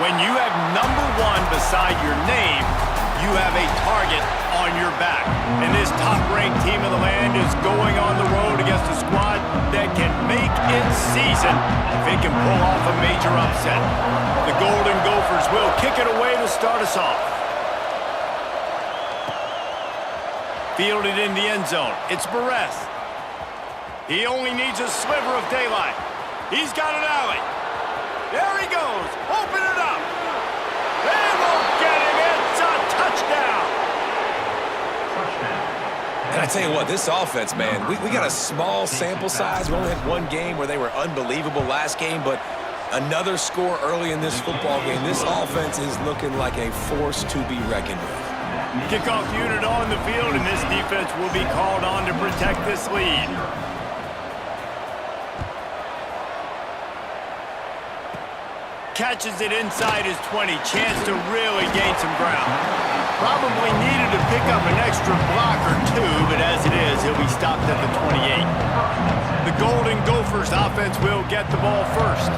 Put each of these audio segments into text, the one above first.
When you have #1 beside your name, you have a target on your back. And this top-ranked team of the land is going on the road against a squad that can make its season if it can pull off a major upset. The Golden Gophers will kick it away to start us off. Fielded in the end zone. It's Barres. He only needs a sliver of daylight. He's got an alley. There he goes. Open it up. They won't get him. It's a touchdown. And I tell you what, this offense, man, we got a small sample size. We only had one game where they were unbelievable last game, but another score early in this football game. This offense is looking like a force to be reckoned with. Kickoff unit on the field, and this defense will be called on to protect this lead. Catches it inside his 20. Chance to really gain some ground. Probably needed to pick up an extra block or two, but as it is, he'll be stopped at the 28. The Golden Gophers offense will get the ball first.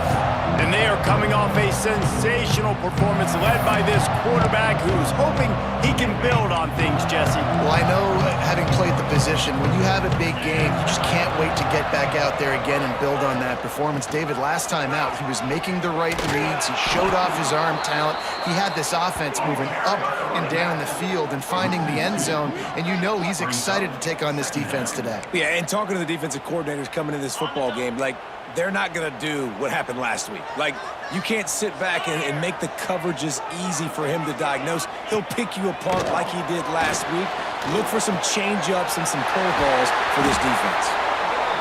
And they are coming off a sensational performance led by this quarterback who's hoping he can build on things, Jesse. Well, I know, having played the position, when you have a big game, you just can't wait to get back out there again and build on that performance. David, last time out, he was making the right reads. He showed off his arm talent. He had this offense moving up and down the field and finding the end zone, and you know he's excited to take on this defense today. Yeah, and talking to the defensive coordinators coming into this football game, like, they're not going to do what happened last week. Like, you can't sit back and make the coverages easy for him to diagnose. He'll pick you apart like he did last week. Look for some change-ups and some curveballs for this defense.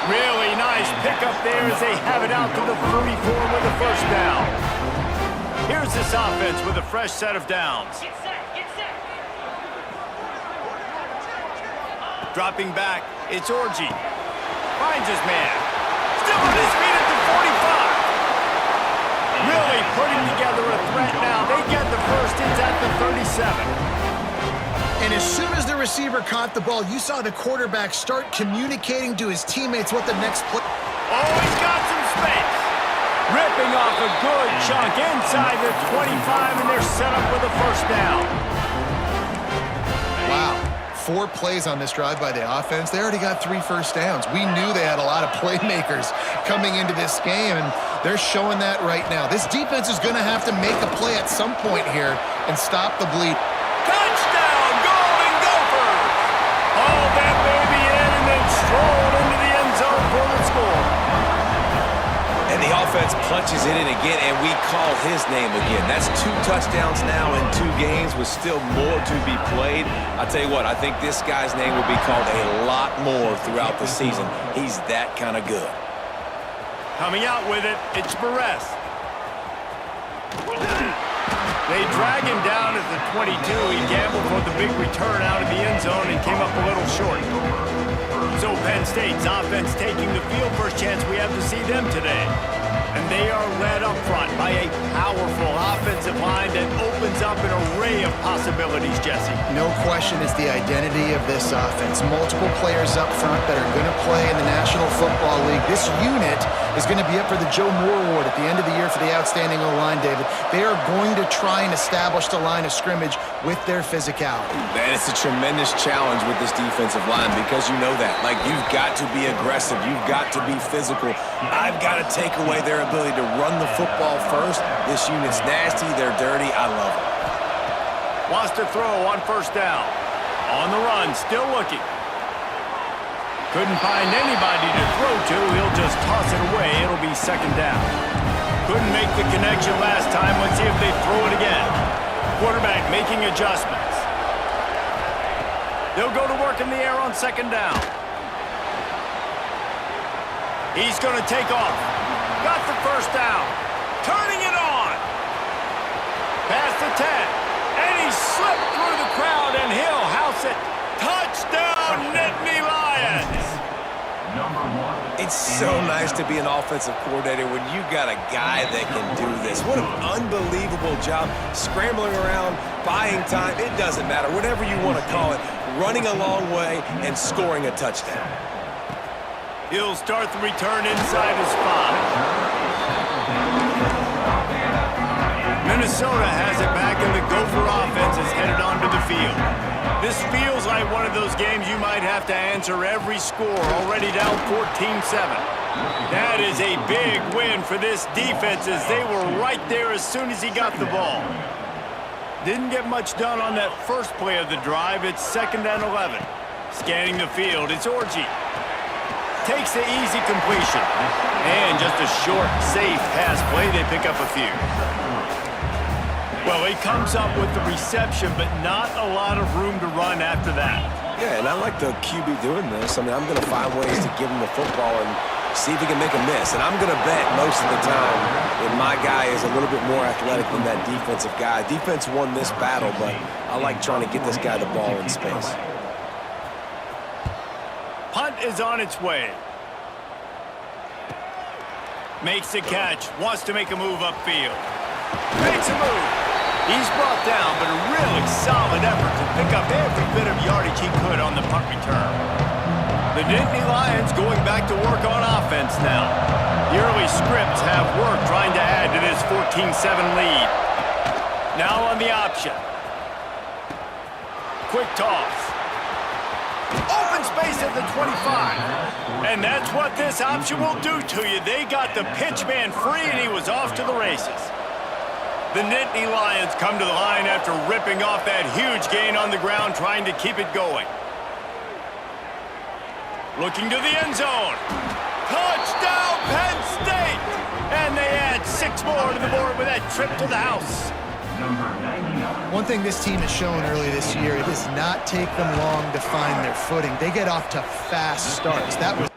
Really nice pickup there as they have it out to the 44 with a first down. Here's this offense with a fresh set of downs. Dropping back, it's Orji. Finds his man. Still on his feet at the 45. Really putting together a threat now. They get the first. It's at the 37. And as soon as the receiver caught the ball, you saw the quarterback start communicating to his teammates what the next play. Oh, he's got some space. Ripping off a good chunk inside the 25, and they're set up with a first down. Wow. 4 plays on this drive by the offense. They already got 3 first downs. We knew they had a lot of playmakers coming into this game, and they're showing that right now. This defense is going to have to make a play at some point here and stop the bleed. Touchdown, Golden Gophers! Hauled that baby in and then strolled into the end zone for the score. And the offense punches it in again, and we call his name again. That's 2 touchdowns now in 2 games with still more to be played. I'll tell you what, I think this guy's name will be called a lot more throughout the season. He's that kind of good. Coming out with it, it's Barres. They drag him down at the 22. He gambled for the big return out of the end zone and came up a little short. So Penn State's offense taking the field. First chance we have to see them today. And they are led up front by a powerful offensive line that opens up an array of possibilities, Jesse. No question it's the identity of this offense. Multiple players up front that are going to play in the National Football League. This unit is going to be up for the Joe Moore Award at the end of the year for the outstanding O-line, David. They are going to try and establish the line of scrimmage with their physicality. Man, it's a tremendous challenge with this defensive line because you know that. Like, you've got to be aggressive. You've got to be physical. I've got to take away their ability to run the football first. This unit's nasty. They're dirty. I love it. Wants to throw on first down. On the run, still looking. Couldn't find anybody to throw to. He'll just toss it away. It'll be second down. Couldn't make the connection last time. Let's see if they throw it again. Quarterback making adjustments. They'll go to work in the air on second down. He's going to take off. Got the first down. Turning it on. Past the 10. And he slipped through the crowd, and he'll house it. Touchdown, Nittany Lions. It's so nice to be an offensive coordinator when you got a guy that can do this. What an unbelievable job. Scrambling around, buying time. It doesn't matter. Whatever you want to call it. Running a long way and scoring a touchdown. He'll start the return inside his 5. Minnesota has it back, and the Gopher offense is headed onto the field. This feels like one of those games you might have to answer every score, already down 14-7. That is a big win for this defense, as they were right there as soon as he got the ball. Didn't get much done on that first play of the drive. It's 2nd and 11. Scanning the field, it's Orji. Takes the easy completion. And just a short, safe pass play. They pick up a few. Well, he comes up with the reception, but not a lot of room to run after that. Yeah, and I like the QB doing this. I mean, I'm going to find ways to give him the football and see if he can make a miss. And I'm going to bet most of the time that my guy is a little bit more athletic than that defensive guy. Defense won this battle, but I like trying to get this guy the ball in space. Punt is on its way. Makes the catch. Wants to make a move upfield. Makes a move. He's brought down, but a really solid effort to pick up every bit of yardage he could on the punt return. The Nittany Lions going back to work on offense now. The early scripts have worked trying to add to this 14-7 lead. Now on the option. Quick toss. Open space at the 25. And that's what this option will do to you. They got the pitch man free, and he was off to the races. The Nittany Lions come to the line after ripping off that huge gain on the ground, trying to keep it going. Looking to the end zone. Touchdown, Penn State! And they add 6 more to the board with that trip to the house. One thing this team has shown early this year, it does not take them long to find their footing. They get off to fast starts. That was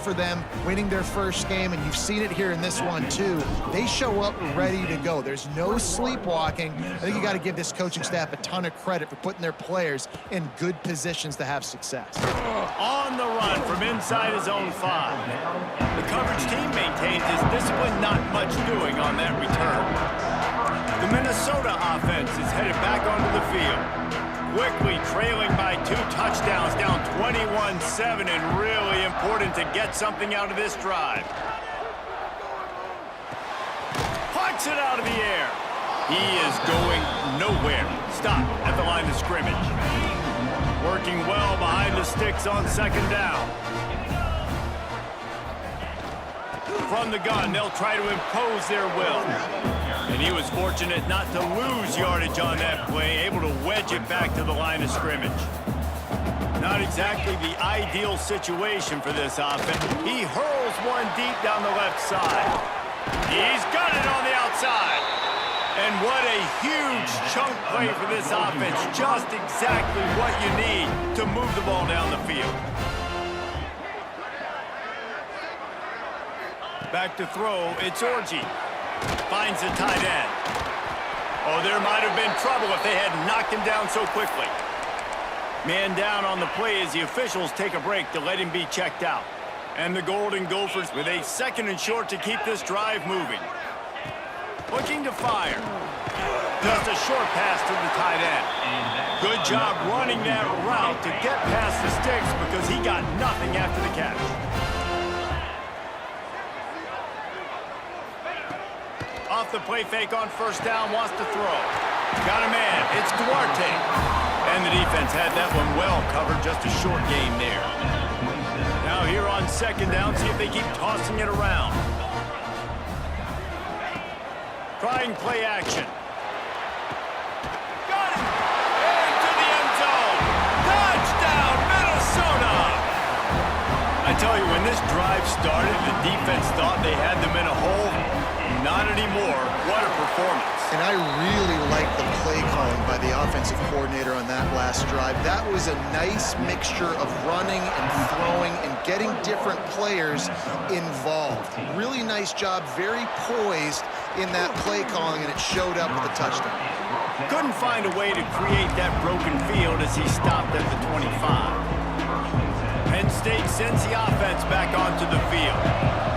for them winning their first game, and you've seen it here in this one too. They show up ready to go. There's no sleepwalking. I think you got to give this coaching staff a ton of credit for putting their players in good positions to have success. On the run from inside his own 5. The coverage team maintains his discipline, not much doing on that return. The Minnesota offense is headed back onto the field. Quickly trailing by 2 touchdowns, down 21-7, and really important to get something out of this drive. Punts it out of the air. He is going nowhere. Stop at the line of scrimmage. Working well behind the sticks on 2nd down. From the gun, they'll try to impose their will. And he was fortunate not to lose yardage on that play, able to wedge it back to the line of scrimmage. Not exactly the ideal situation for this offense. He hurls one deep down the left side. He's got it on the outside. And what a huge chunk play for this offense. Just exactly what you need to move the ball down the field. Back to throw, it's Orji. Finds the tight end. Oh, there might have been trouble if they had knocked him down so quickly. Man down on the play as the officials take a break to let him be checked out. And the Golden Gophers with a 2nd and short to keep this drive moving. Looking to fire. Just a short pass to the tight end. Good job running that route to get past the sticks because he got nothing after the catch. the play fake on first down, wants to throw. Got a man, it's Duarte. And the defense had that one well covered, just a short game there. Now here on second down, see if they keep tossing it around. Trying play action. Got him! Into the end zone! Touchdown, Minnesota! I tell you, when this drive started, the defense thought they had them in a hole. Not anymore. What a performance. And I really like the play calling by the offensive coordinator on that last drive. That was a nice mixture of running and throwing and getting different players involved. Really nice job, very poised in that play calling, and it showed up with a touchdown. Couldn't find a way to create that broken field as he stopped at the 25. Penn State sends the offense back onto the field.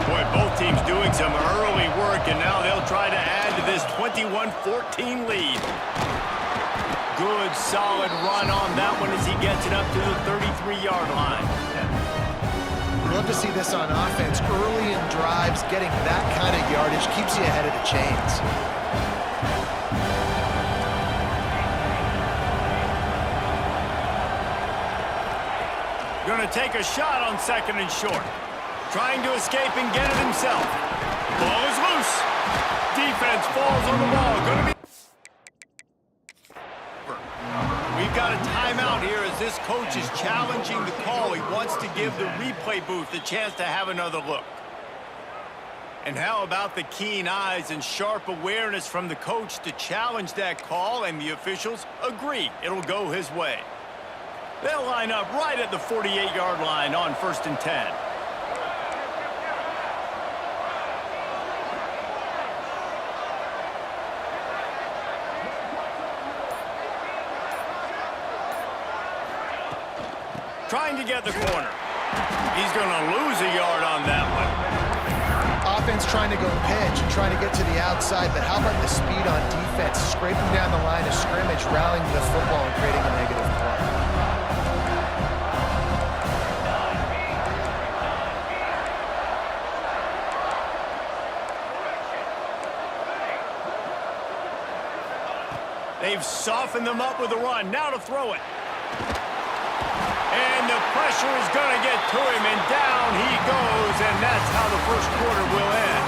Boy, both teams doing some early work, and now they'll try to add to this 21-14 lead. Good, solid run on that one as he gets it up to the 33-yard line. Love to see this on offense. Early in drives, getting that kind of yardage keeps you ahead of the chains. Going to take a shot on second and short. Trying to escape and get it himself. Ball is loose. Defense falls on the ball. Going to be... We've got a timeout here as this coach is challenging the call. He wants to give the replay booth a chance to have another look. And how about the keen eyes and sharp awareness from the coach to challenge that call, and the officials agree it'll go his way. They'll line up right at the 48-yard line on 1st and 10. Trying to get the corner. He's going to lose a yard on that one. Offense trying to go pitch and trying to get to the outside, but how about the speed on defense? Scraping down the line of scrimmage, rallying the football and creating a negative play. They've softened them up with a run. Now to throw it. And the pressure is going to get to him, and down he goes, and that's how the first quarter will end.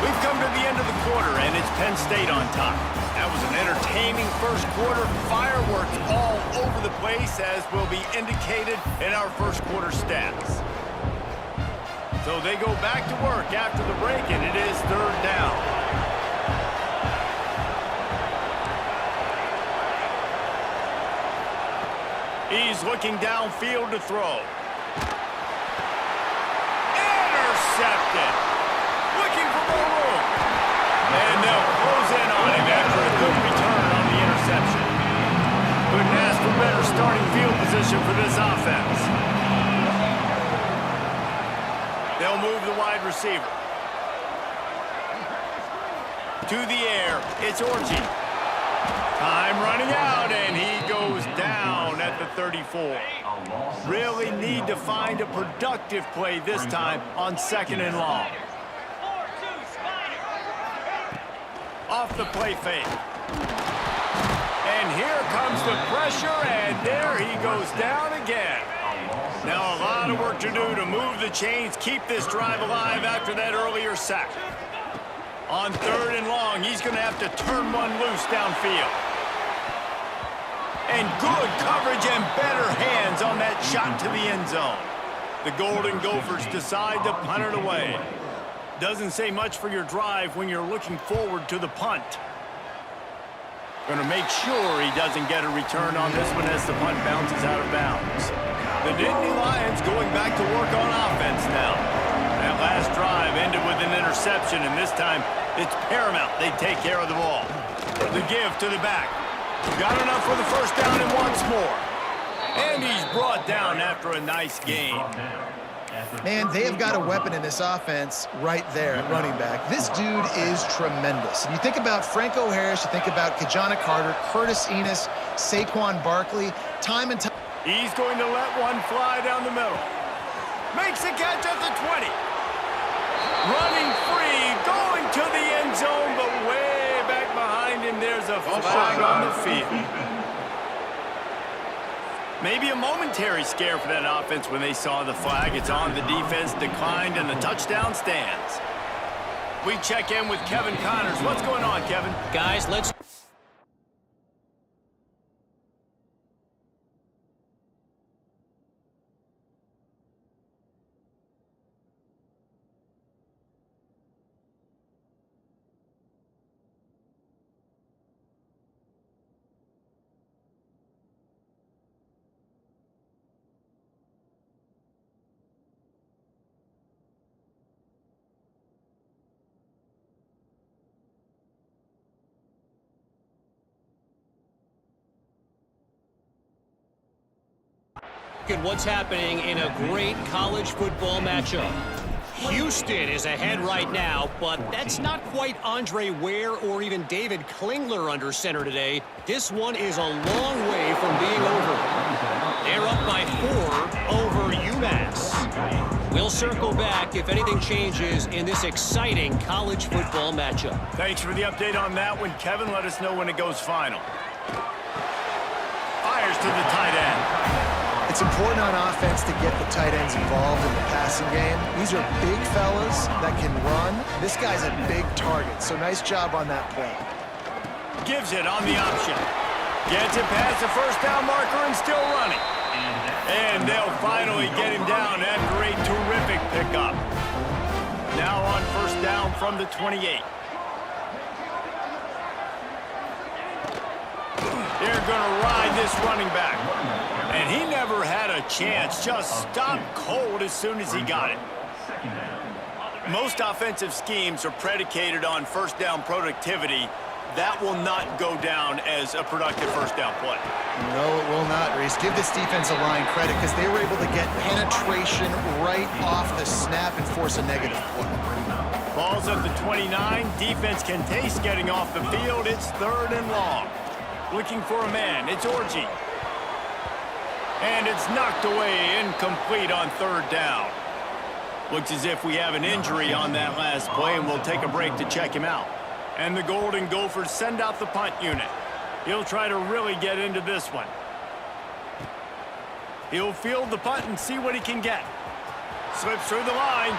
We've come to the end of the quarter, and it's Penn State on top. That was an entertaining first quarter. Fireworks all over the place, as will be indicated in our first quarter stats. So they go back to work after the break, and it is third down. He's looking downfield to throw. Intercepted. Looking for more room. And they'll close in on him after a good return on the interception. Couldn't ask for better starting field position for this offense. They'll move the wide receiver. To the air, it's Orji. Time running out, and he goes down at the 34. Really need to find a productive play this time on second and long. Off the play fake. And here comes the pressure, and there he goes down again. Now a lot of work to do to move the chains, keep this drive alive after that earlier sack. On third and long, he's going to have to turn one loose downfield. And good coverage and better hands on that shot to the end zone. The Golden Gophers decide to punt it away. Doesn't say much for your drive when you're looking forward to the punt. Going to make sure he doesn't get a return on this one as the punt bounces out of bounds. The Nittany Lions going back to work on offense now. That last drive ended with an interception, and this time it's paramount they take care of the ball. The give to the back. Got enough for the first down and wants more. And he's brought down after a nice game. Man, they have got a weapon in this offense right there at running back. This dude is tremendous. And you think about Franco Harris, you think about Kajana Carter, Curtis Enos, Saquon Barkley, time and time. He's going to let one fly down the middle. Makes the catch at the 20. Running free, going to the end zone, but way back behind him, there's a flag on the field. Maybe a momentary scare for that offense when they saw the flag. It's on, the defense declined, and the touchdown stands. We check in with Kevin Connors. What's going on, Kevin? Guys, let's... at what's happening in a great college football matchup. Houston is ahead right now, but that's not quite Andre Ware or even David Klingler under center today. This one is a long way from being over. They're up by 4 over UMass. We'll circle back if anything changes in this exciting college football matchup. Thanks for the update on that one, Kevin. Let us know when it goes final. Fires to the tight end. It's important on offense to get the tight ends involved in the passing game. These are big fellas that can run. This guy's a big target, so nice job on that play. Gives it on the option. Gets it past the first down marker and still running. And they'll finally get him down after a terrific pickup. Now on first down from the 28. They're going to ride this running back. And he never had a chance, just stopped cold as soon as he got it. Most offensive schemes are predicated on first down productivity. That will not go down as a productive first down play. No, it will not, Reese. Give this defensive line credit because they were able to get penetration right off the snap and force a negative play. Ball's at the 29. Defense can taste getting off the field. It's 3rd and long. Looking for a man. It's Orji. And it's knocked away, incomplete on 3rd down. Looks as if we have an injury on that last play, and we'll take a break to check him out. And the Golden Gophers send out the punt unit. He'll try to really get into this one. He'll field the punt and see what he can get. Slips through the line.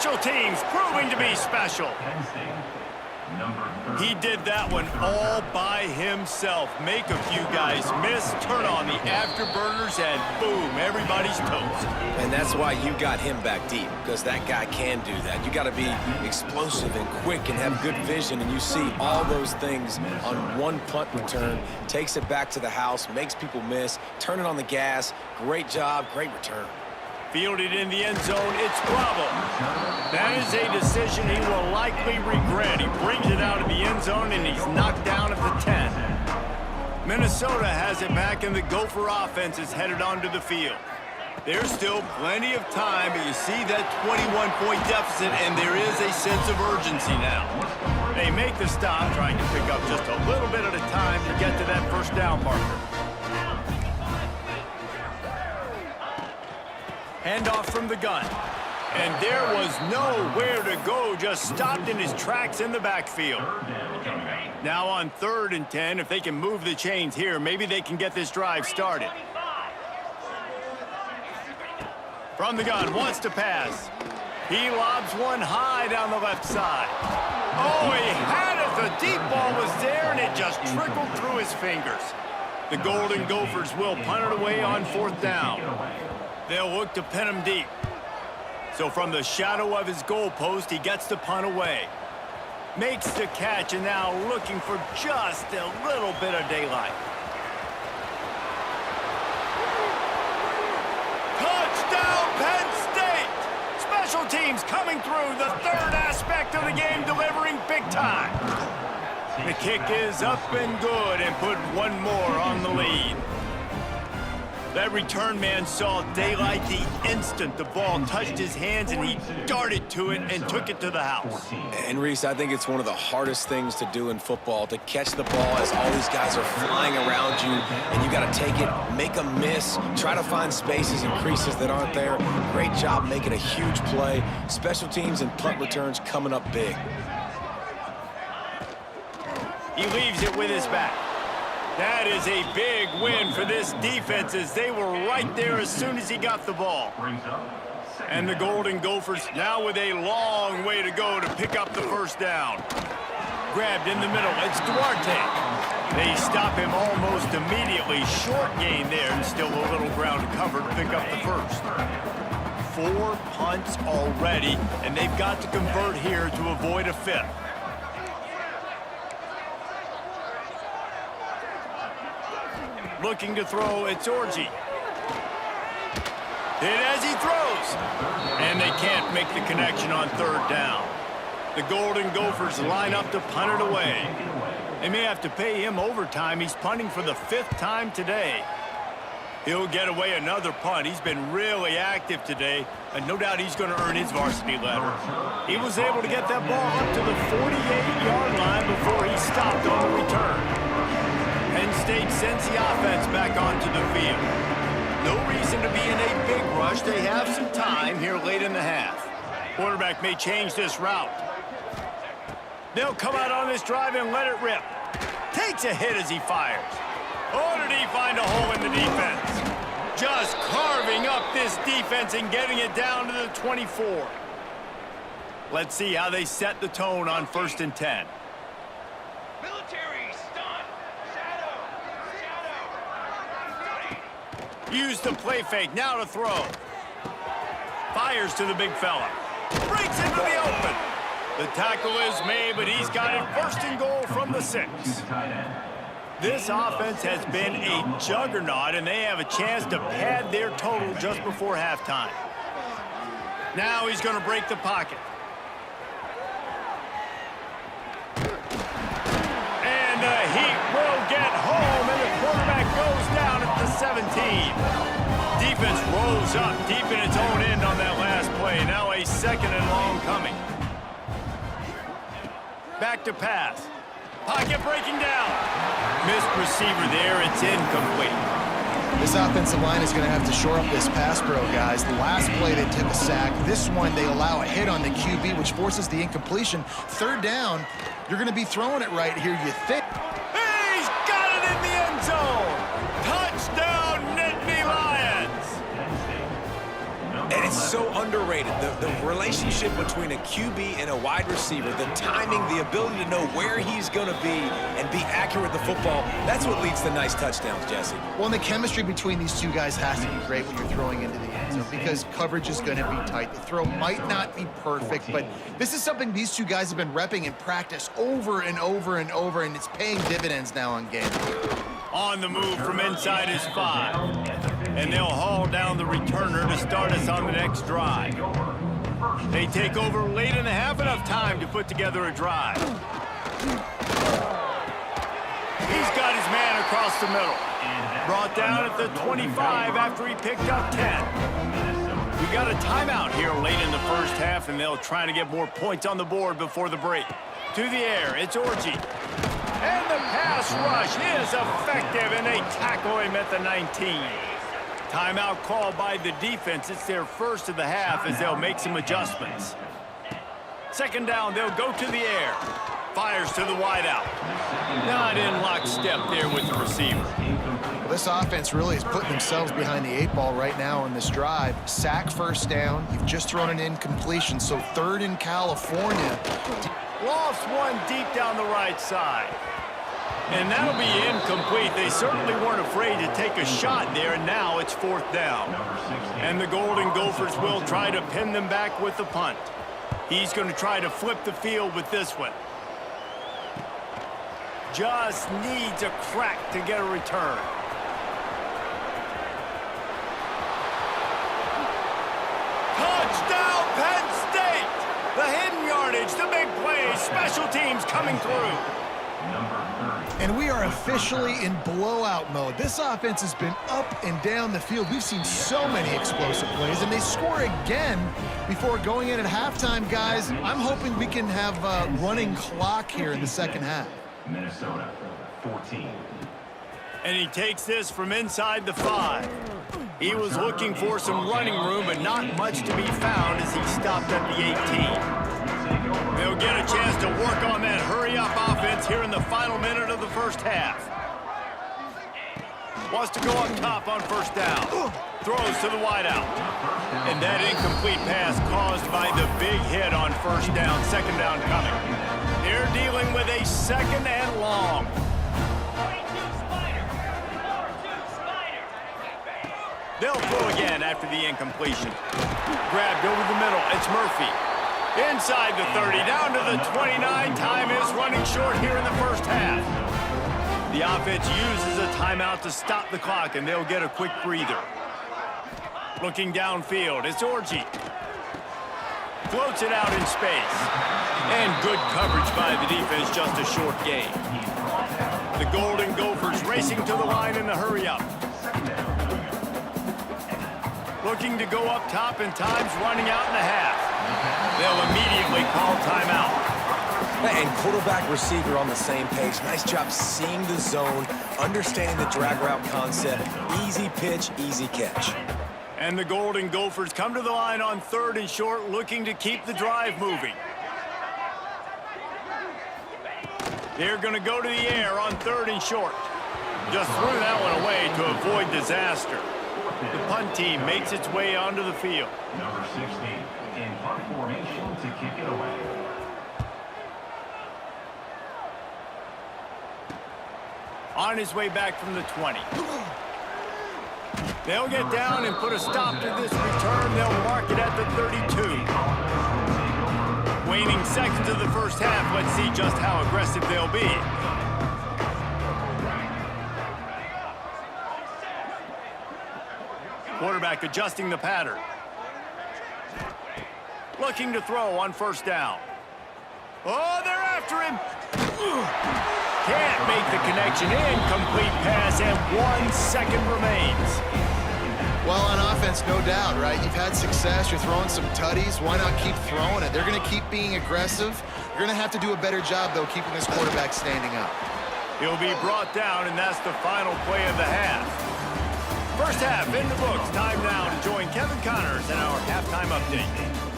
Special teams proving to be special. He did that one all by himself. Make a few guys miss, turn on the afterburners, and boom, everybody's toast. And that's why you got him back deep, because that guy can do that. You got to be explosive and quick and have good vision, and you see all those things on one punt return. Takes it back to the house, makes people miss, turning on the gas. Great job, great return. Fielded in the end zone, it's Bravo. That is a decision he will likely regret. He brings it out of the end zone, and he's knocked down at the 10. Minnesota has it back, and the Gopher offense is headed onto the field. There's still plenty of time, but you see that 21-point deficit, and there is a sense of urgency now. They make the stop, trying to pick up just a little bit at a time to get to that first down marker. Handoff from the gun. And there was nowhere to go, just stopped in his tracks in the backfield. Now on 3rd and 10, if they can move the chains here, maybe they can get this drive started. From the gun, wants to pass. He lobs one high down the left side. Oh, he had it. The deep ball was there, and it just trickled through his fingers. The Golden Gophers will punt it away on 4th down. They'll look to pin him deep. So from the shadow of his goalpost, he gets the punt away. Makes the catch, and now looking for just a little bit of daylight. Touchdown, Penn State! Special teams coming through, the 3rd aspect of the game, delivering big time. The kick is up and good, and put one more on the lead. That return man saw daylight the instant the ball touched his hands, and he darted to it and took it to the house. And Reese, I think it's one of the hardest things to do in football, to catch the ball as all these guys are flying around you, and you got to take it, make them miss, try to find spaces and creases that aren't there. Great job making a huge play. Special teams and punt returns coming up big. He leaves it with his back. That is a big win for this defense, as they were right there as soon as he got the ball. And the Golden Gophers now with a long way to go to pick up the first down. Grabbed in the middle, it's Duarte. They stop him almost immediately. Short gain there, and still a little ground to cover to pick up the first. 4 punts already, and they've got to convert here to avoid a fifth. Looking to throw, it's Orji. Hit as he throws. And they can't make the connection on third down. The Golden Gophers line up to punt it away. They may have to pay him overtime. He's punting for the 5th time today. He'll get away another punt. He's been really active today, and no doubt he's going to earn his varsity letter. He was able to get that ball up to the 48-yard line before he stopped on the return. Penn State sends the offense back onto the field. No reason to be in a big rush. They have some time here late in the half. Quarterback may change this route. They'll come out on this drive and let it rip. Takes a hit as he fires. Oh, did he find a hole in the defense? Just carving up this defense and getting it down to the 24. Let's see how they set the tone on 1st and 10. Use the play fake, now to throw. Fires to the big fella. Breaks into the open. The tackle is made, but he's got it 1st and goal from the 6. This offense has been a juggernaut, and they have a chance to pad their total just before halftime. Now he's going to break the pocket. And the Heat will get home, and the quarterback goes down at the 17. Defense rose up deep in its own end on that last play. Now a 2nd and long coming. Back to pass. Pocket breaking down. Missed receiver there. It's incomplete. This offensive line is going to have to shore up this pass pro, guys. The last play they took a sack. This one they allow a hit on the QB, which forces the incompletion. 3rd down, you're going to be throwing it right here, you think. He's got it in the end zone. Touchdown, Nittany Lions. And it's so underrated, the relationship between a QB and a wide receiver, the timing, the ability to know where he's going to be and be accurate with the football, that's what leads to nice touchdowns, Jesse. Well, and the chemistry between these two guys has to be great when you're throwing into the end zone because coverage is going to be tight. The throw might not be perfect, but this is something these two guys have been repping in practice over and over and over, and it's paying dividends now on game. On the move from inside his 5. And they'll haul down the returner to start us on the next drive. They take over late in the half, enough time to put together a drive. He's got his man across the middle. Brought down at the 25 after he picked up 10. We got a timeout here late in the first half, and they'll try to get more points on the board before the break. To the air, it's Orji. And the pass rush is effective, and they tackle him at the 19. Timeout called by the defense. It's their first of the half as they'll make some adjustments. 2nd down, they'll go to the air. Fires to the wideout. Not in lockstep there with the receiver. Well, this offense really is putting themselves behind the 8 ball right now on this drive. Sack 1st down. You've just thrown an incompletion, so 3rd in California. Lost one deep down the right side. And that'll be incomplete. They certainly weren't afraid to take a shot there, and now it's 4th down. And the Golden Gophers will try to pin them back with the punt. He's going to try to flip the field with this one. Just needs a crack to get a return. Touchdown, Penn State! The hidden yardage, the big play, special teams coming through. And we are officially in blowout mode. This offense has been up and down the field. We've seen so many explosive plays, and they score again before going in at halftime, guys. I'm hoping we can have a running clock here in the second half. Minnesota, 14. And he takes this from inside the 5. He was looking for some running room, but not much to be found as he stopped at the 18. They'll get a chance to work on that hurry-up offense here in the final minute of the first half. Wants to go up top on first down. Throws to the wideout. And that incomplete pass caused by the big hit on first down, second down coming. They're dealing with a second and long. They'll throw again after the incompletion. Grabbed over the middle. It's Murphy. Inside the 30, down to the 29. Time is running short here in the first half. The offense uses a timeout to stop the clock, and they'll get a quick breather. Looking downfield, it's Orji. Floats it out in space. And good coverage by the defense, just a short gain. The Golden Gophers racing to the line in the hurry-up. Looking to go up top, and time's running out in the half. They'll immediately call timeout. And quarterback receiver on the same page. Nice job seeing the zone, understanding the drag route concept. Easy pitch, easy catch. And the Golden Gophers come to the line on 3rd and short, looking to keep the drive moving. They're going to go to the air on 3rd and short. Just threw that one away to avoid disaster. The punt team makes its way onto the field. Number 16 in punt formation to kick it away. On his way back from the 20. They'll get down and put a stop to this return. They'll mark it at the 32. Waning seconds of the first half. Let's see just how aggressive they'll be. Quarterback adjusting the pattern. Looking to throw on first down. Oh, they're after him. Can't make the connection. Incomplete pass, and 1 second remains. Well, on offense, no doubt, right? You've had success. You're throwing some tutties. Why not keep throwing it? They're going to keep being aggressive. You're going to have to do a better job, though, keeping this quarterback standing up. He'll be brought down, and that's the final play of the half. First half in the books. Time now to join Kevin Connors in our halftime update.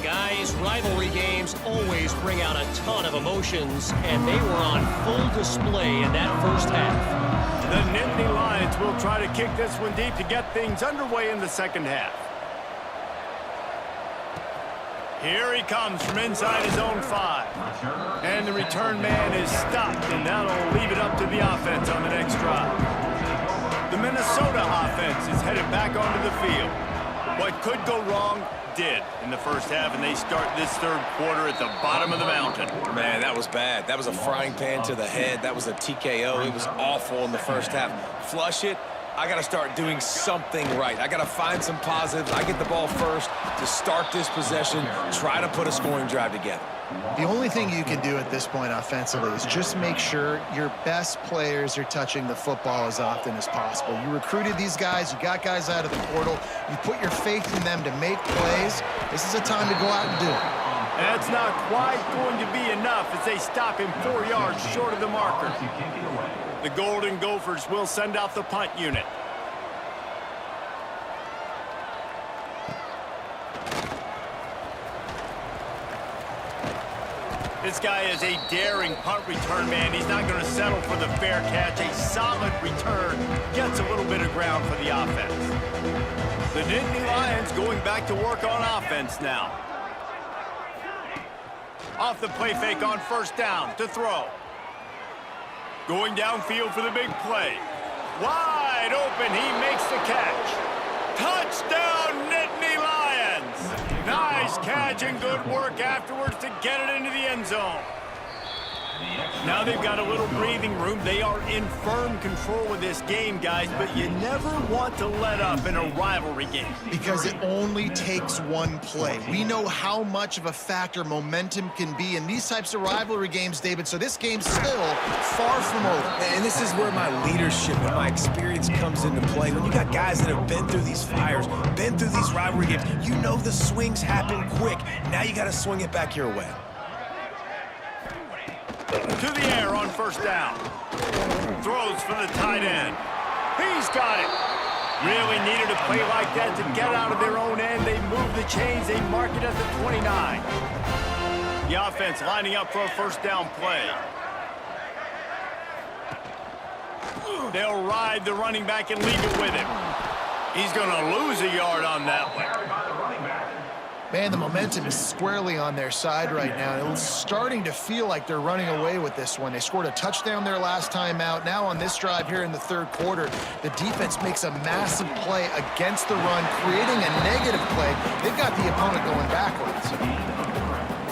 Guys, rivalry games always bring out a ton of emotions, and they were on full display in that first half. The Nittany Lions will try to kick this one deep to get things underway in the second half. Here he comes from inside his own 5. And the return man is stopped, and that'll leave it up to the offense on the next drive. The Minnesota offense is headed back onto the field. What could go wrong did in the first half, and they start this third quarter at the bottom of the mountain. Man, that was bad. That was a frying pan to the head. That was a TKO. It was awful in the first half. Flush it. I got to start doing something right. I got to find some positives. I get the ball first to start this possession, try to put a scoring drive together. The only thing you can do at this point offensively is just make sure your best players are touching the football as often as possible. You recruited these guys. You got guys out of the portal. You put your faith in them to make plays. This is a time to go out and do it. That's not quite going to be enough as they stop him 4 yards short of the marker. The Golden Gophers will send out the punt unit. This guy is a daring punt return man. He's not going to settle for the fair catch. A solid return gets a little bit of ground for the offense. The Nittany Lions going back to work on offense now. Off the play fake on first down to throw. Going downfield for the big play. Wide open, he makes the catch. Touchdown, Nittany Lions! Nice catch and good work afterwards to get it into the end zone. Now they've got a little breathing room. They are in firm control of this game, guys, but you never want to let up in a rivalry game. Because it only takes one play. We know how much of a factor momentum can be in these types of rivalry games, David, so this game's still far from over. And this is where my leadership and my experience comes into play. When you got guys that have been through these fires, been through these rivalry games, you know the swings happen quick. Now you got to swing it back your way. To the air on first down. Throws for the tight end. He's got it. Really needed a play like that to get out of their own end. They move the chains. They mark it at the 29. The offense lining up for a first down play. They'll ride the running back and leave it with him. He's going to lose a yard on that one. Man, the momentum is squarely on their side right now. It's starting to feel like they're running away with this one. They scored a touchdown their last time out. Now on this drive here in the third quarter, the defense makes a massive play against the run, creating a negative play. They've got the opponent going backwards.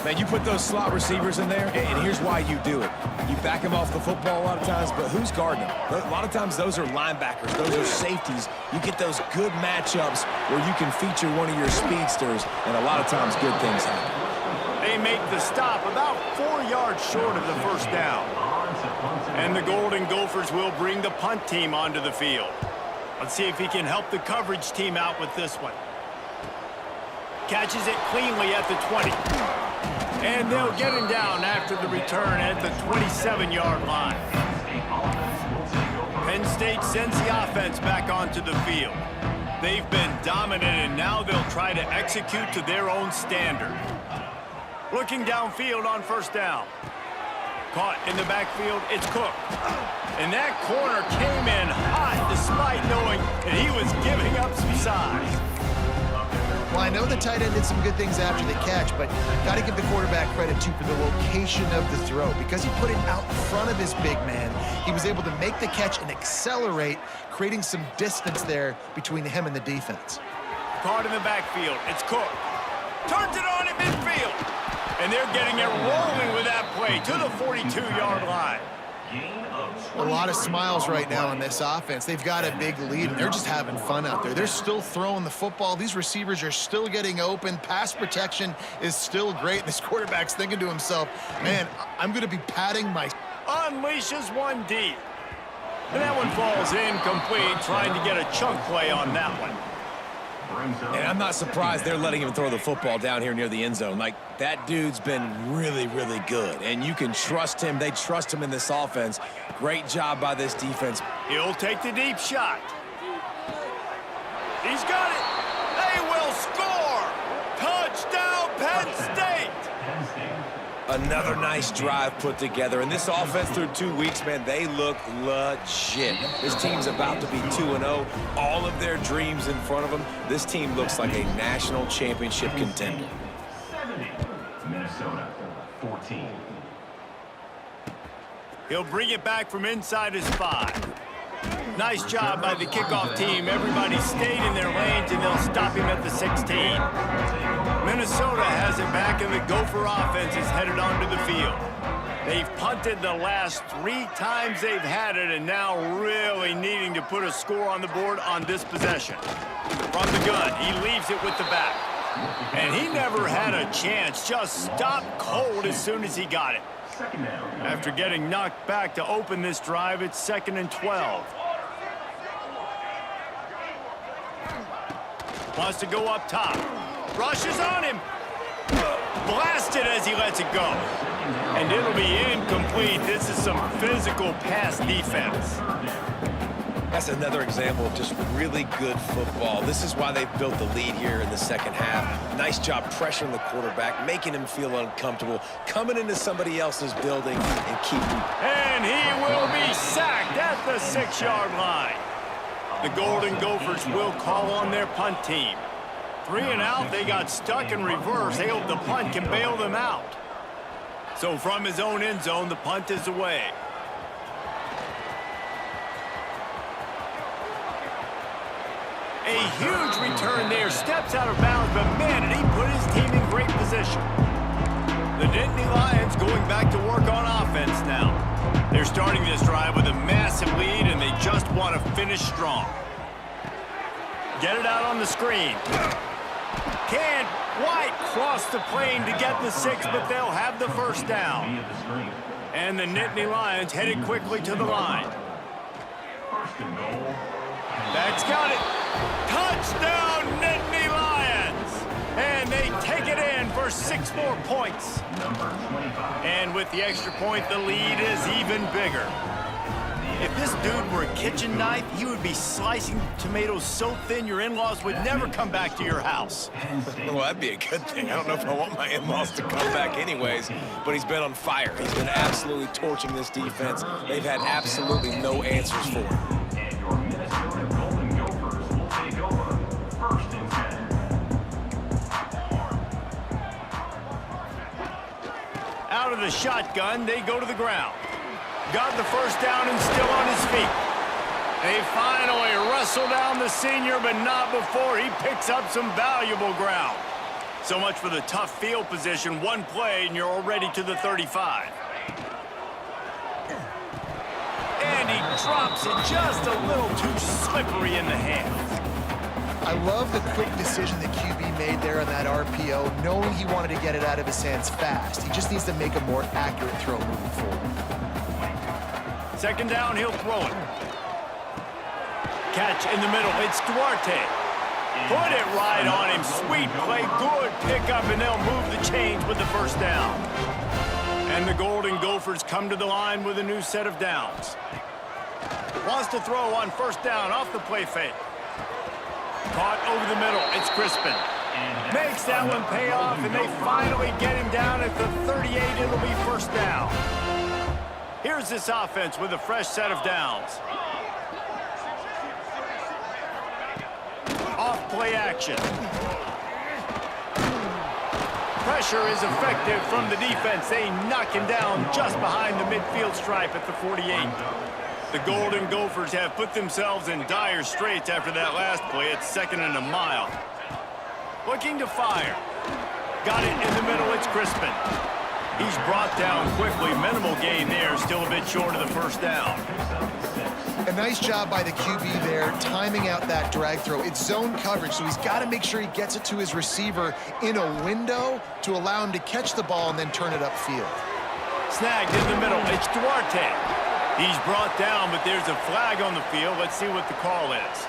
Man, you put those slot receivers in there, and here's why you do it. You back them off the football a lot of times, but who's guarding them? A lot of times those are linebackers. Those are safeties. You get those good matchups where you can feature one of your speedsters, and a lot of times good things happen. They make the stop about 4 yards short of the first down. And the Golden Gophers will bring the punt team onto the field. Let's see if he can help the coverage team out with this one. Catches it cleanly at the 20. And they'll get him down after the return at the 27-yard line. Penn State sends the offense back onto the field. They've been dominant, and now they'll try to execute to their own standard. Looking downfield on first down. Caught in the backfield, it's Cook. And that corner came in hot despite knowing that he was giving up some size. Well, I know the tight end did some good things after the catch, but got to give the quarterback credit, too, for the location of the throw. Because he put it out in front of his big man, he was able to make the catch and accelerate, creating some distance there between him and the defense. Caught in the backfield, it's Cook. Turns it on at midfield. And they're getting it rolling with that play to the 42-yard line. A lot of smiles right now on this offense. They've got a big lead, and they're just having fun out there. They're still throwing the football. These receivers are still getting open. Pass protection is still great. This quarterback's thinking to himself, man, I'm going to be patting my... Unleashes one deep. And that one falls incomplete, trying to get a chunk play on that one. And I'm not surprised they're letting him throw the football down here near the end zone. Like, that dude's been really, really good. And you can trust him. They trust him in this offense. Great job by this defense. He'll take the deep shot. He's got it. They will score. Touchdown, Penn State. Another nice drive put together. And this offense through 2 weeks, man, they look legit. This team's about to be 2-0. All of their dreams in front of them. This team looks like a national championship contender. 70, Minnesota, 14. He'll bring it back from inside his 5. Nice job by the kickoff team. Everybody stayed in their lanes, and they'll stop him at the 16. Minnesota has it back, and the Gopher offense is headed onto the field. They've punted the last 3 times they've had it, and now really needing to put a score on the board on this possession. From the gun, he leaves it with the back. And he never had a chance, just stopped cold as soon as he got it. After getting knocked back to open this drive, it's 2nd and 12. Wants to go up top. Rushes on him. Blasted as he lets it go. And it'll be incomplete. This is some physical pass defense. That's another example of just really good football. This is why they've built the lead here in the second half. Nice job pressuring the quarterback, making him feel uncomfortable, coming into somebody else's building and keeping. And he will be sacked at the 6-yard line. The Golden Gophers will call on their punt team. 3 and out, they got stuck in reverse. They hope the punt can bail them out. So from his own end zone, the punt is away. A huge return there, steps out of bounds, but man, did he put his team in great position. The Nittany Lions going back back to work on offense now. They're starting this drive with a massive lead, and they just want to finish strong. Get it out on the screen. Can't quite cross the plane to get the 6, but they'll have the first down. And the Nittany Lions headed quickly to the line. That's got it. Touchdown, Nittany Lions! And they take it in for 6 more points. And with the extra point, the lead is even bigger. If this dude were a kitchen knife, he would be slicing tomatoes so thin your in-laws would never come back to your house. Well, that'd be a good thing. I don't know if I want my in-laws to come back anyways, but he's been on fire. He's been absolutely torching this defense. They've had absolutely no answers for him. And your Minnesota Golden Gophers will take over 1st and 10. Out of the shotgun, they go to the ground. Got the first down and still on his feet. They finally wrestle down the senior, but not before he picks up some valuable ground. So much for the tough field position. One play, and you're already to the 35. And he drops it just a little too slippery in the hands. I love the quick decision that QB made there on that RPO, knowing he wanted to get it out of his hands fast. He just needs to make a more accurate throw moving forward. 2nd down, he'll throw it. Catch in the middle, it's Duarte. Put it right on him, sweet play, good pickup, and they'll move the chains with the first down. And the Golden Gophers come to the line with a new set of downs. Wants to throw on 1st down off the play fake. Caught over the middle, it's Crispin. Makes that one pay off, and they finally get him down at the 38. It'll be 1st down. Here's this offense with a fresh set of downs. Off play action. Pressure is effective from the defense. They knock him down just behind the midfield stripe at the 48. The Golden Gophers have put themselves in dire straits after that last play. It's 2nd and a mile. Looking to fire. Got it in the middle, it's Crispin. He's brought down quickly. Minimal gain there, still a bit short of the 1st down. A nice job by the QB there, timing out that drag throw. It's zone coverage, so he's got to make sure he gets it to his receiver in a window to allow him to catch the ball and then turn it upfield. Snagged in the middle, it's Duarte. He's brought down, but there's a flag on the field. Let's see what the call is.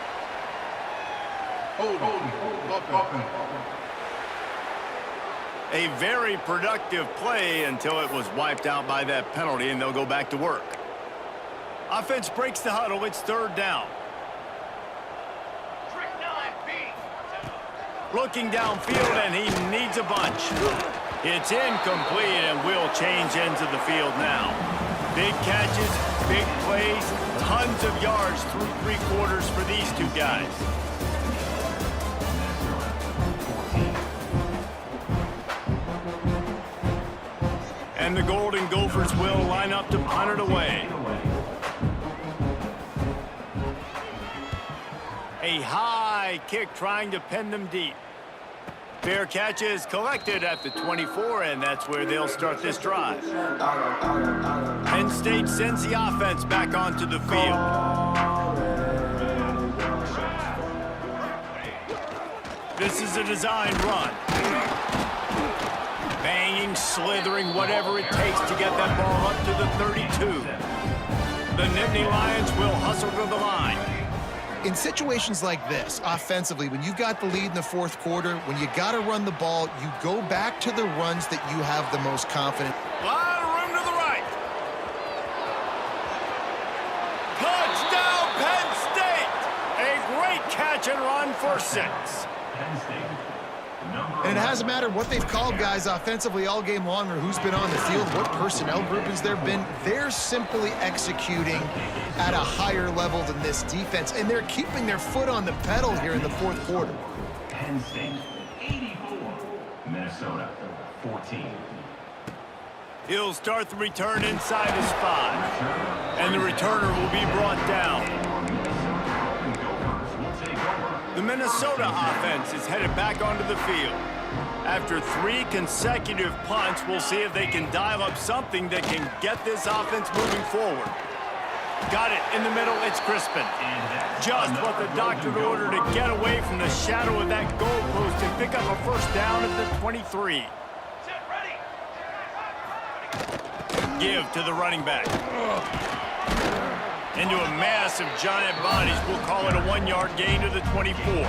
A very productive play until it was wiped out by that penalty, and they'll go back to work. Offense breaks the huddle. It's 3rd down. Looking downfield, and he needs a bunch. It's incomplete, and we'll change ends of the field now. Big catches, big plays, tons of yards through 3 quarters for these two guys. And the Golden Gophers will line up to punt it away. A high kick trying to pen them deep. Fair catch is collected at the 24, and that's where they'll start this drive. Penn State sends the offense back onto the field. This is a designed run. Banging, slithering, whatever it takes to get that ball up to the 32. The Nittany Lions will hustle to the line. In situations like this, offensively, when you got the lead in the 4th quarter, when you got to run the ball, you go back to the runs that you have the most confident. A lot of room to the right. Touchdown, Penn State! A great catch and run for 6. Penn State. And it hasn't mattered what they've called guys offensively all game long or who's been on the field, what personnel groupings there have been. They're simply executing at a higher level than this defense, and they're keeping their foot on the pedal here in the 4th quarter. Penn State 84, Minnesota 14. He'll start the return inside his 5. And the returner will be brought down. The Minnesota offense is headed back onto the field. After 3 consecutive punts, we'll see if they can dial up something that can get this offense moving forward. Got it in the middle, it's Crispin. Just what the doctor ordered to get away from the shadow of that goalpost and pick up a first down at the 23. Give to the running back. Into a mass of giant bodies, we'll call it a 1-yard gain to the 24.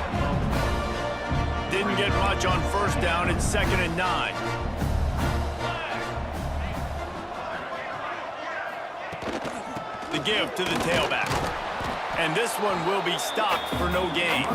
Didn't get much on first down, it's 2nd and 9. The give to the tailback. And this one will be stopped for no gain.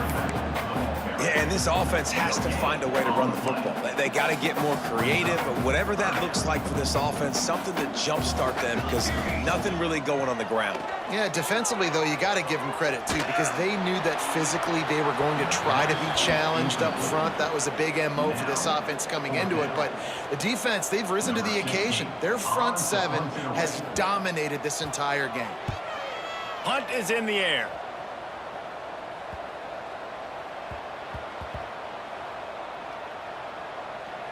Yeah, and this offense has to find a way to run the football. They got to get more creative, but whatever that looks like for this offense, something to jumpstart them because nothing really going on the ground. Yeah, defensively, though, you got to give them credit, too, because they knew that physically they were going to try to be challenged up front. That was a big MO for this offense coming into it. But the defense, they've risen to the occasion. Their front 7 has dominated this entire game. Punt is in the air.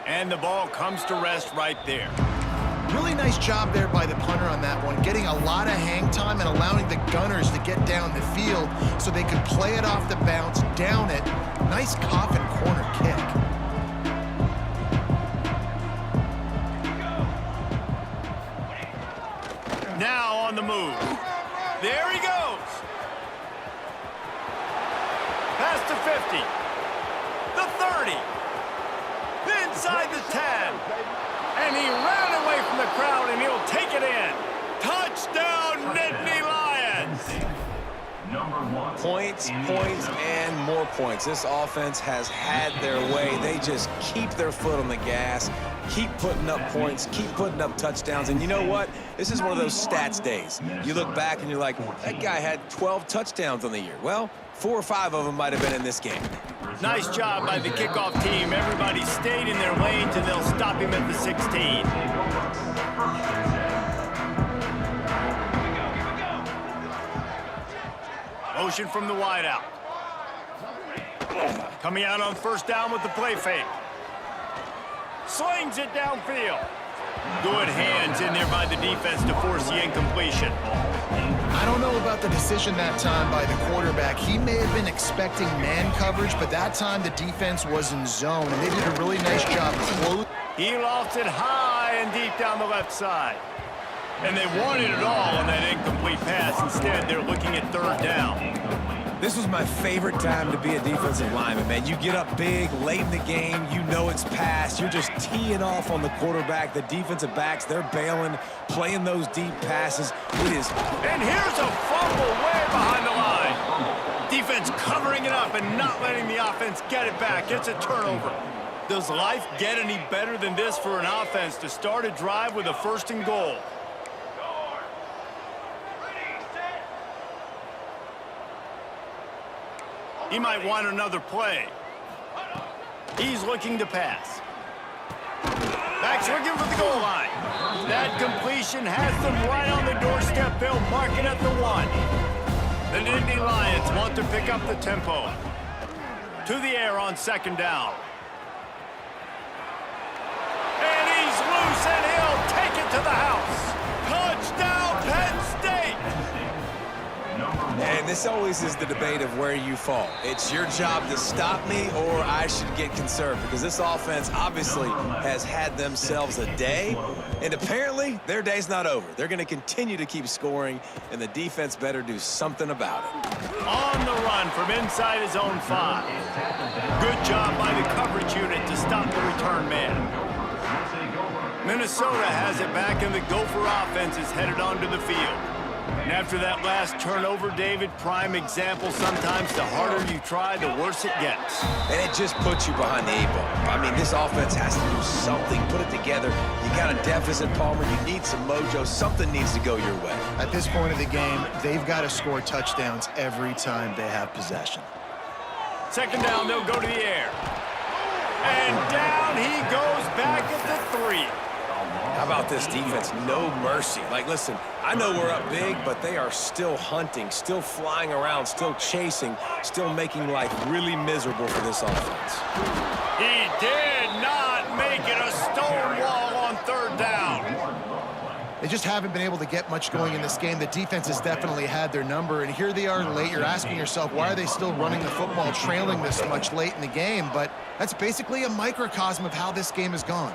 And the ball comes to rest right there. Really nice job there by the punter on that one, getting a lot of hang time and allowing the gunners to get down the field so they could play it off the bounce, down it. Nice coffin corner kick. Now on the move. There he goes. Past the 50. The 30. Inside the 10. And he ran away from the crowd, and he'll take it in. Touchdown, Nittany Lions! Points, and more points. This offense has had their way. They just keep their foot on the gas, keep putting up points, keep putting up touchdowns. And you know what? This is one of those stats days. You look back and you're like, that guy had 12 touchdowns on the year. Well, 4 or 5 of them might have been in this game. Nice job by the kickoff team. Everybody stayed in their lanes, and they'll stop him at the 16. Motion from the wideout. Coming out on first down with the play fake. Slings it downfield. Good hands in there by the defense to force the incompletion. I don't know about the decision that time by the quarterback. He may have been expecting man coverage, but that time the defense was in zone, and they did a really nice job closing. He lost it high and deep down the left side. And they wanted it all on that incomplete pass. Instead, they're looking at 3rd down. This was my favorite time to be a defensive lineman, man. You get up big, late in the game, you know it's past. You're just teeing off on the quarterback. The defensive backs, they're bailing, playing those deep passes. It is. And here's a fumble way behind the line. Defense covering it up and not letting the offense get it back. It's a turnover. Does life get any better than this for an offense to start a drive with a 1st and goal? He might want another play. He's looking to pass. Backs looking for the goal line. That completion has them right on the doorstep. They'll mark it at the 1. The Nittany Lions want to pick up the tempo. To the air on 2nd down. And he's loose, and he'll take it to the house. Touchdown, Penn State! And this always is the debate of where you fall. It's your job to stop me, or I should get conserved, because this offense obviously has had themselves a day, and apparently their day's not over. They're going to continue to keep scoring, and the defense better do something about it. On the run from inside his own 5. Good job by the coverage unit to stop the return man. Minnesota has it back, and the Gopher offense is headed onto the field. And after that last turnover, David, prime example, sometimes the harder you try, the worse it gets. And it just puts you behind the 8 ball. I mean, this offense has to do something, put it together. You got a deficit, Palmer. You need some mojo. Something needs to go your way. At this point of the game, they've got to score touchdowns every time they have possession. 2nd down, they'll go to the air. And down he goes back at the 3. How about this defense? No mercy. Like, listen, I know we're up big, but they are still hunting, still flying around, still chasing, still making life really miserable for this offense. He did not They just haven't been able to get much going in this game. The defense has definitely had their number, and here they are late. You're asking yourself, why are they still running the football, trailing this much late in the game? But that's basically a microcosm of how this game has gone.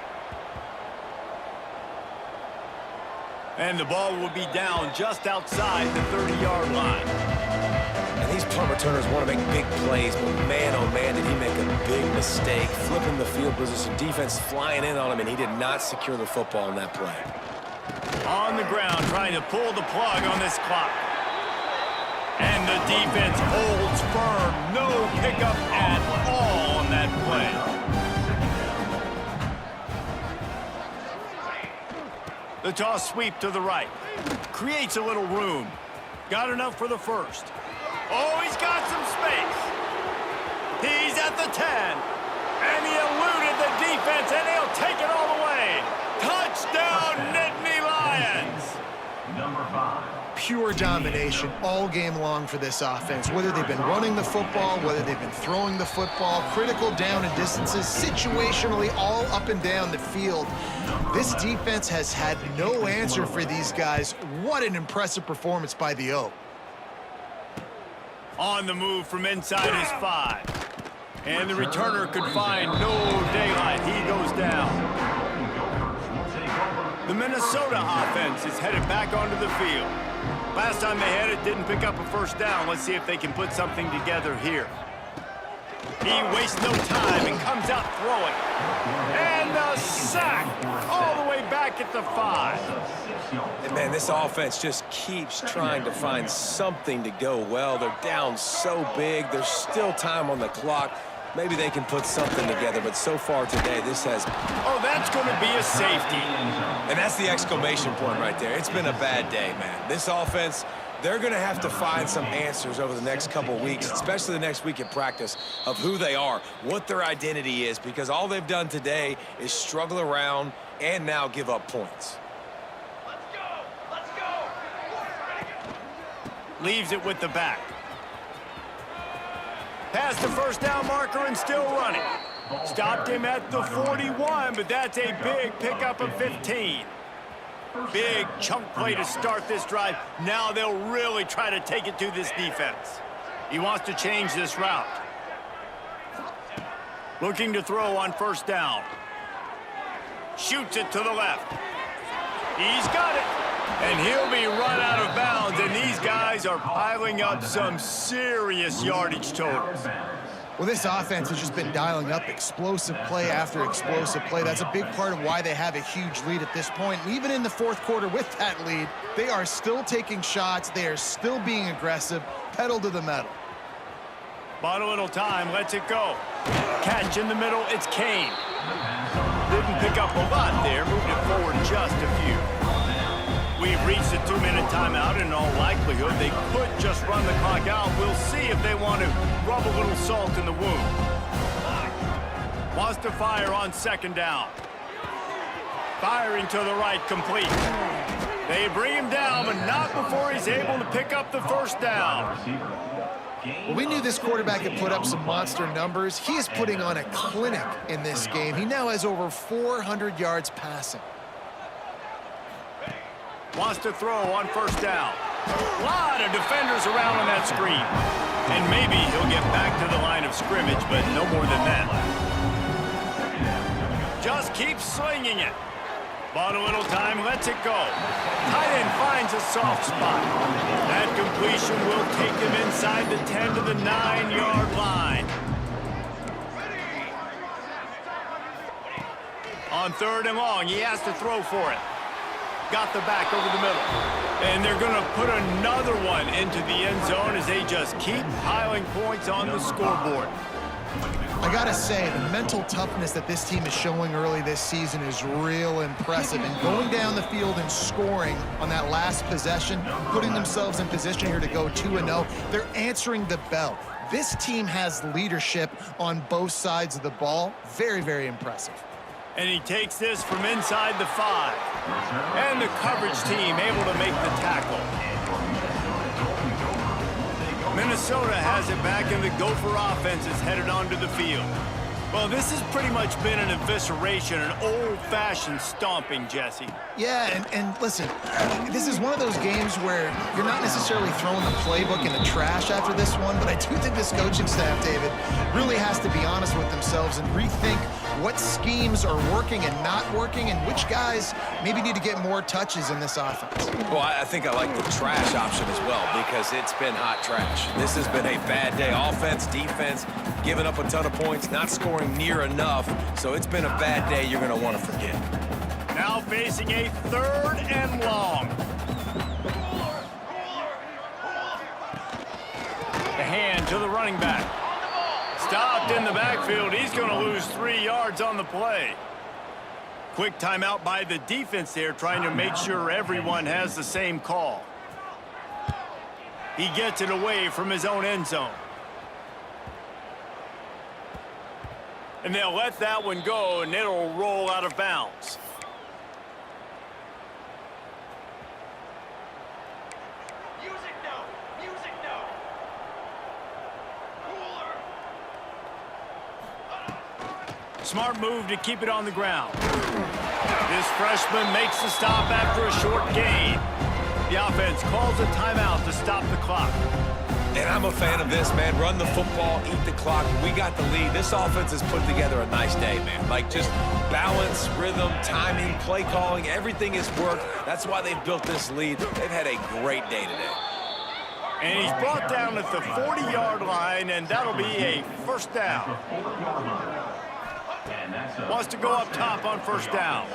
And the ball will be down just outside the 30-yard line. And these punt returners want to make big plays, but man, oh man, did he make a big mistake. Flipping the field position, defense flying in on him, and he did not secure the football in that play. On the ground, trying to pull the plug on this clock. And the defense holds firm. No pickup at all on that play. The toss sweep to the right. Creates a little room. Got enough for the first. Oh, he's got some space. He's at the 10. And he eluded the defense, and he'll take it all the way. Touchdown, Nittany Lions. Number 5. Pure domination all game long for this offense. Whether they've been running the football, whether they've been throwing the football, critical down and distances, situationally all up and down the field. This defense has had no answer for these guys. What an impressive performance by the O. On the move from inside his 5. And the returner could find no daylight. He goes down. The Minnesota offense is headed back onto the field. Last time they had it, didn't pick up a first down. Let's see if they can put something together here. He wastes no time and comes out throwing. And the sack all the way back at the 5. And man, this offense just keeps trying to find something to go well. They're down so big. There's still time on the clock. Maybe they can put something together, but so far today, this has... Oh, that's going to be a safety. And that's the exclamation point right there. It's been a bad day, man. This offense, they're going to have to find some answers over the next couple weeks, especially the next week in practice, of who they are, what their identity is, because all they've done today is struggle around and now give up points. Leaves it with the back. Past the first down marker and still running. Stopped him at the 41, but that's a big pickup of 15. Big chunk play to start this drive. Now they'll really try to take it to this defense. He wants to change this route. Looking to throw on first down. Shoots it to the left. He's got it. And he'll be run out of bounds, and these guys are piling up some serious yardage totals. Well, this offense has just been dialing up explosive play after explosive play. That's a big part of why they have a huge lead at this point. And even in the fourth quarter with that lead, they are still taking shots. They are still being aggressive, pedal to the metal. Bought a little time, lets it go. Catch in the middle, it's Kane. Didn't pick up a lot there, moved it forward just a few. We've reached a 2-minute timeout, and in all likelihood, they could just run the clock out. We'll see if they want to rub a little salt in the wound. Wants to fire on second down. Firing to the right, complete. They bring him down, but not before he's able to pick up the first down. Well, we knew this quarterback could put up some monster numbers. He is putting on a clinic in this game. He now has over 400 yards passing. Wants to throw on first down. A lot of defenders around on that screen. And maybe he'll get back to the line of scrimmage, but no more than that. Just keeps slinging it. Bought a little time, lets it go. Tight end finds a soft spot. That completion will take him inside the 10 to the 9-yard line. On third and long, he has to throw for it. Got the back over the middle. And they're going to put another one into the end zone as they just keep piling points on the scoreboard. I gotta say, the mental toughness that this team is showing early this season is real impressive. And going down the field and scoring on that last possession, putting themselves in position here to go 2-0, they're answering the bell. This team has leadership on both sides of the ball. Very, very impressive. And he takes this from inside the 5. And the coverage team able to make the tackle. Minnesota has it back, and the Gopher offense is headed onto the field. Well, this has pretty much been an evisceration, an old-fashioned stomping, Jesse. Yeah, and listen, this is one of those games where you're not necessarily throwing the playbook in the trash after this one, but I do think this coaching staff, David, really has to be honest with themselves and rethink what schemes are working and not working and which guys maybe need to get more touches in this offense. Well, I think I like the trash option as well because it's been hot trash. This has been a bad day. Offense, defense, giving up a ton of points, not scoring near enough. So it's been a bad day you're going to want to forget. Now facing a 3rd and long. The hand to the running back. Stopped in the backfield. He's going to lose 3 yards on the play. Quick timeout by the defense there, trying to make sure everyone has the same call. He gets it away from his own end zone. And they'll let that one go, and it'll roll out of bounds. Smart move to keep it on the ground. This freshman makes the stop after a short gain. The offense calls a timeout to stop the clock. And I'm a fan of this, man. Run the football, eat the clock. We got the lead. This offense has put together a nice day, man. Like, just balance, rhythm, timing, play calling, everything has worked. That's why they've built this lead. They've had a great day today. And he's brought down at the 40-yard line, and that'll be a first down. Wants to go up top on first down.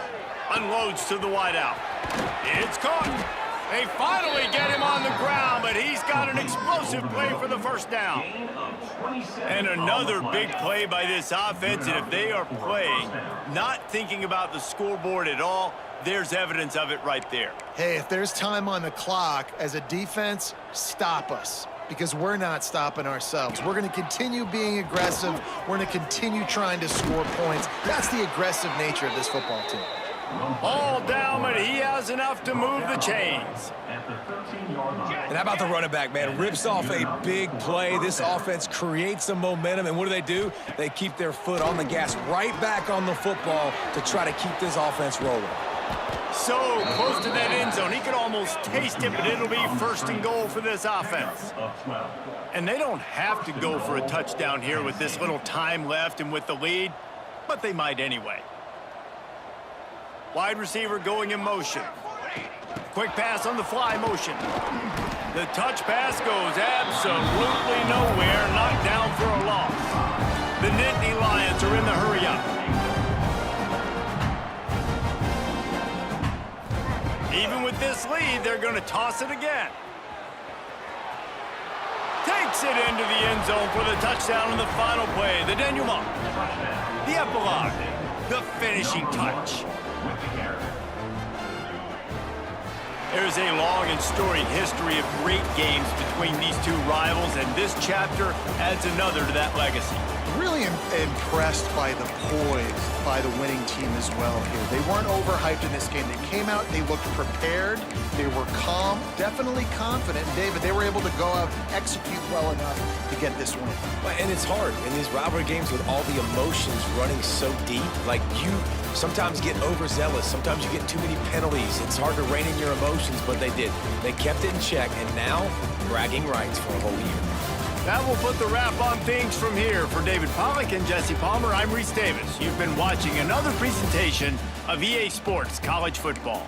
Unloads to the wideout. It's caught. They finally get him on the ground, but he's got an explosive play for the first down. And another big play by this offense, and if they are playing, not thinking about the scoreboard at all, there's evidence of it right there. Hey, if there's time on the clock, as a defense, stop us. Because we're not stopping ourselves. We're going to continue being aggressive. We're going to continue trying to score points. That's the aggressive nature of this football team. All down, but he has enough to move the chains. And how about the running back, man? Rips off a big play. This offense creates some momentum, and what do? They keep their foot on the gas right back on the football to try to keep this offense rolling. So close to that end zone. He could almost taste it, but it'll be 1st and goal for this offense. And they don't have to go for a touchdown here with this little time left and with the lead, but they might anyway. Wide receiver going in motion. Quick pass on the fly motion. The touch pass goes absolutely nowhere, knocked down for a loss. The Nittany Lions are in the hurry-up. Even with this lead, they're going to toss it again. Takes it into the end zone for the touchdown in the final play. The denouement. The epilogue. The finishing touch. There's a long and storied history of great games between these two rivals, and this chapter adds another to that legacy. Really impressed by the poise by the winning team as well here. They weren't overhyped in this game. They came out, they looked prepared, they were calm, definitely confident. David, they were able to go out and execute well enough to get this win. And it's hard in these rivalry games with all the emotions running so deep. Like, you sometimes get overzealous. Sometimes you get too many penalties. It's hard to rein in your emotions, but they did. They kept it in check, and now bragging rights for a whole year. That will put the wrap on things from here. For David Pollack and Jesse Palmer, I'm Reese Davis. You've been watching another presentation of EA Sports College Football.